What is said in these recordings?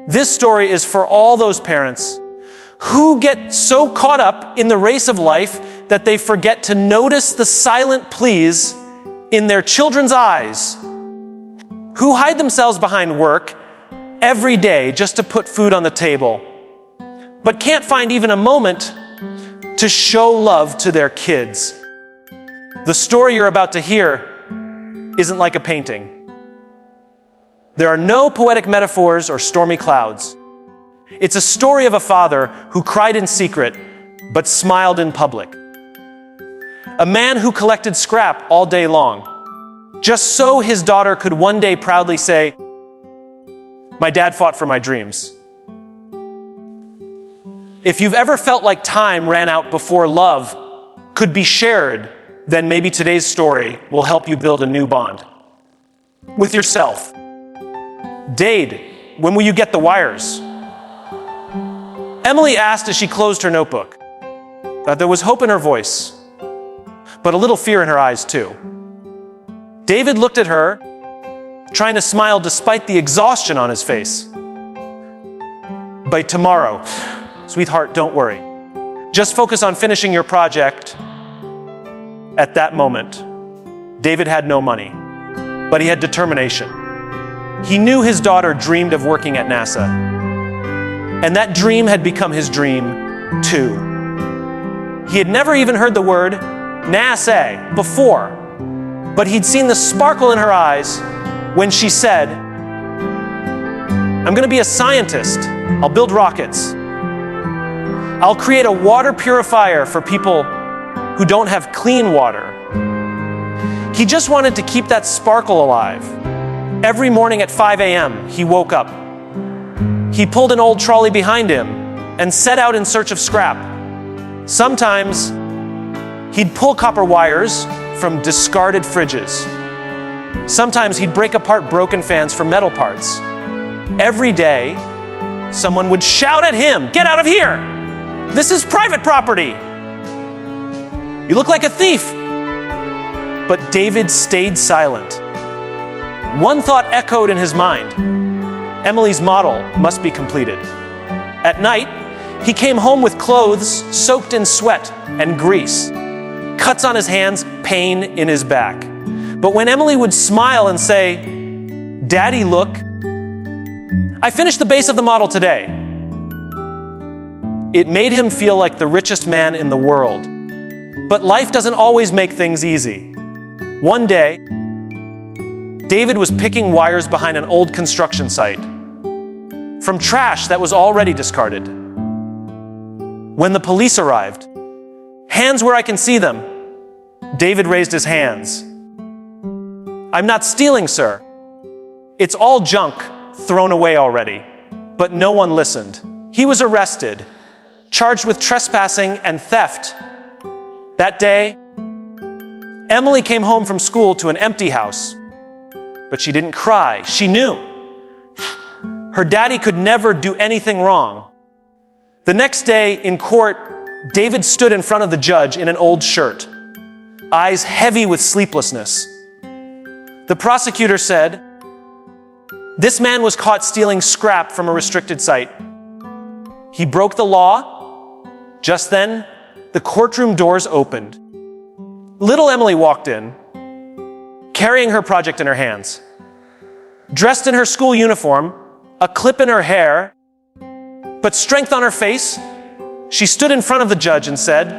This story is for all those parents who get so caught up in the race of life that they forget to notice the silent pleas in their children's eyes, who hide themselves behind work every day just to put food on the table, but can't find even a moment to show love to their kids. The story you're about to hear isn't like a painting. There are no poetic metaphors or stormy clouds. It's a story of a father who cried in secret but smiled in public. A man who collected scrap all day long, just so his daughter could one day proudly say, "My dad fought for my dreams." If you've ever felt like time ran out before love could be shared, then maybe today's story will help you build a new bond with yourself. Dade, when will you get the wires? Emily asked as she closed her notebook. There was hope in her voice, but a little fear in her eyes too. David looked at her, trying to smile despite the exhaustion on his face. "By tomorrow, sweetheart, don't worry. Just focus on finishing your project." At that moment, David had no money, but he had determination. He knew his daughter dreamed of working at NASA, and that dream had become his dream too. He had never even heard the word NASA before, but he'd seen the sparkle in her eyes when she said, "I'm going to be a scientist. I'll build rockets. I'll create a water purifier for people who don't have clean water." He just wanted to keep that sparkle alive. Every morning at 5 a.m., he woke up. He pulled an old trolley behind him and set out in search of scrap. Sometimes he'd pull copper wires from discarded fridges. Sometimes he'd break apart broken fans for metal parts. Every day, someone would shout at him, "Get out of here! This is private property! You look like a thief!" But David stayed silent. One thought echoed in his mind. Emily's model must be completed. At night, he came home with clothes soaked in sweat and grease, cuts on his hands, pain in his back. But when Emily would smile and say, "Daddy, look, I finished the base of the model today," it made him feel like the richest man in the world. But life doesn't always make things easy. One day, David was picking wires behind an old construction site from trash that was already discarded. When the police arrived, "Hands where I can see them," David raised his hands. "I'm not stealing, sir. It's all junk thrown away already." But no one listened. He was arrested, charged with trespassing and theft. That day, Emily came home from school to an empty house, but she didn't cry. She knew her daddy could never do anything wrong. The next day in court, David stood in front of the judge in an old shirt, eyes heavy with sleeplessness. The prosecutor said, "This man was caught stealing scrap from a restricted site. He broke the law." Just then, the courtroom doors opened. Little Emily walked in, carrying her project in her hands. Dressed in her school uniform, a clip in her hair, but strength on her face, she stood in front of the judge and said,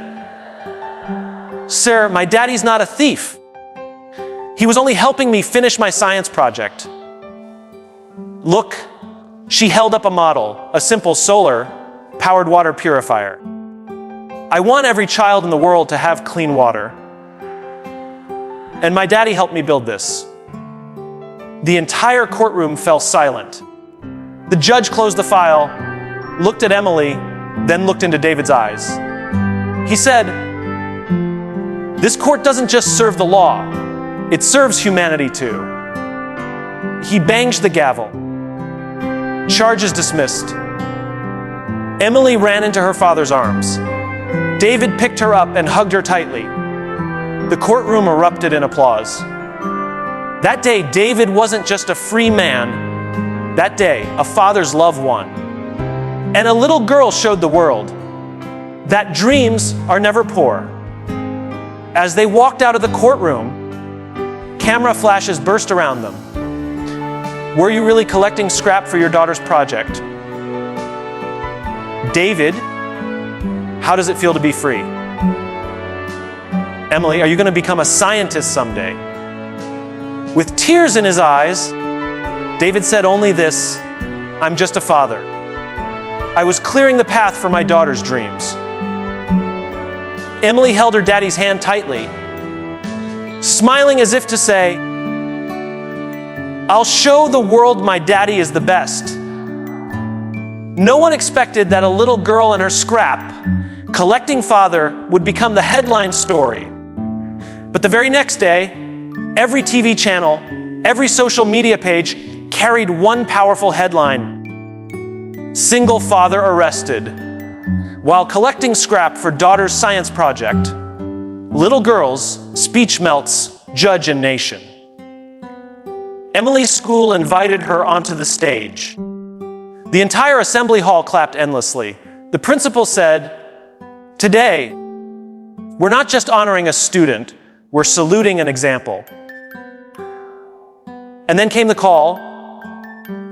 "Sir, my daddy's not a thief. He was only helping me finish my science project." Look, she held up a model, a simple solar-powered water purifier. "I want every child in the world to have clean water. And my daddy helped me build this." The entire courtroom fell silent. The judge closed the file, looked at Emily, then looked into David's eyes. He said, "This court doesn't just serve the law, it serves humanity too." He banged the gavel. Charges dismissed. Emily ran into her father's arms. David picked her up and hugged her tightly. The courtroom erupted in applause. That day, David wasn't just a free man, That day, a father's love won. And a little girl showed the world that dreams are never poor. As they walked out of the courtroom, camera flashes burst around them. Were you really collecting scrap for your daughter's project? David, how does it feel to be free? Emily, are you going to become a scientist someday? With tears in his eyes, David said only this: I'm just a father. I was clearing the path for my daughter's dreams. Emily held her daddy's hand tightly, smiling as if to say, I'll show the world my daddy is the best. No one expected that a little girl and her scrap, collecting father, would become the headline story. But the very next day, every TV channel, every social media page carried one powerful headline: single father arrested. While collecting scrap for daughter's science project, little girl's speech melts judge and nation. Emily's school invited her onto the stage. The entire assembly hall clapped endlessly. The principal said, today, we're not just honoring a student, we're saluting an example. And then came the call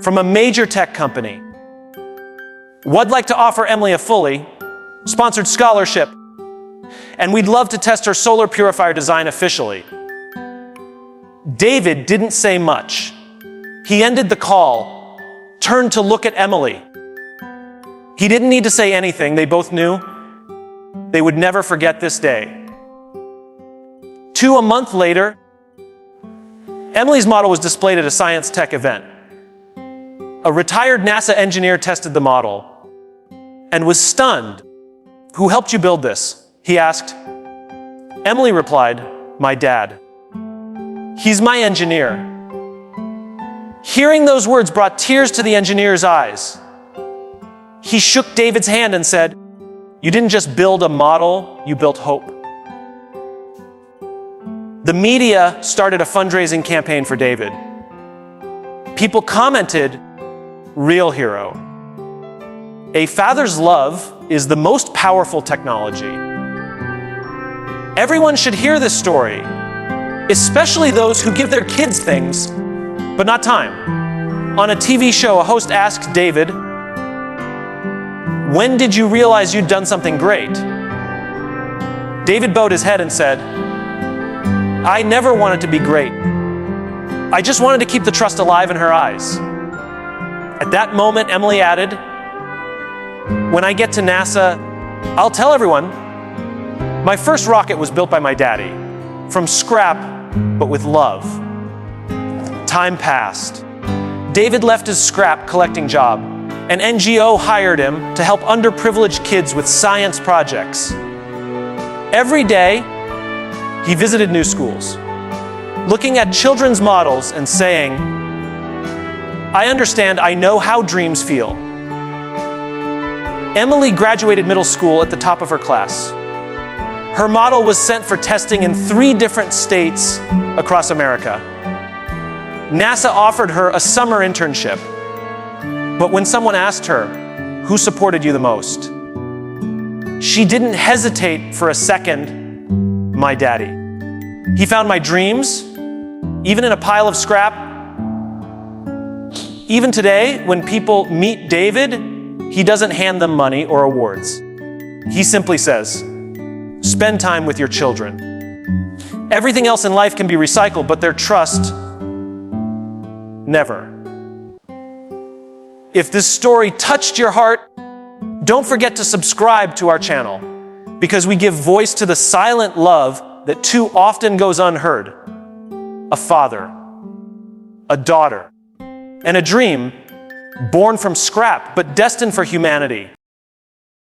from a major tech company. Would like to offer Emily a fully sponsored scholarship, and we'd love to test her solar purifier design officially. David didn't say much. He ended the call, turned to look at Emily. He didn't need to say anything. They both knew they would never forget this day. A month later, Emily's model was displayed at a science tech event. A retired NASA engineer tested the model and was stunned. Who helped you build this? He asked. Emily replied, my dad. He's my engineer. Hearing those words brought tears to the engineer's eyes. He shook David's hand and said, you didn't just build a model, you built hope. The media started a fundraising campaign for David. People commented, real hero. A father's love is the most powerful technology. Everyone should hear this story, especially those who give their kids things, but not time. On a TV show, a host asked David, when did you realize you'd done something great? David bowed his head and said, I never wanted to be great. I just wanted to keep the trust alive in her eyes. At that moment, Emily added, when I get to NASA, I'll tell everyone, my first rocket was built by my daddy, from scrap, but with love. Time passed. David left his scrap collecting job. An NGO hired him to help underprivileged kids with science projects. Every day, he visited new schools, looking at children's models and saying, I understand, I know how dreams feel. Emily graduated middle school at the top of her class. Her model was sent for testing in 3 different states across America. NASA offered her a summer internship. But when someone asked her, who supported you the most? She didn't hesitate for a second. My daddy. He found my dreams, even in a pile of scrap. Even today, when people meet David, he doesn't hand them money or awards. He simply says, spend time with your children. Everything else in life can be recycled, but their trust, never. If this story touched your heart, don't forget to subscribe to our channel, because we give voice to the silent love that too often goes unheard. A father, a daughter, and a dream born from scrap but destined for humanity.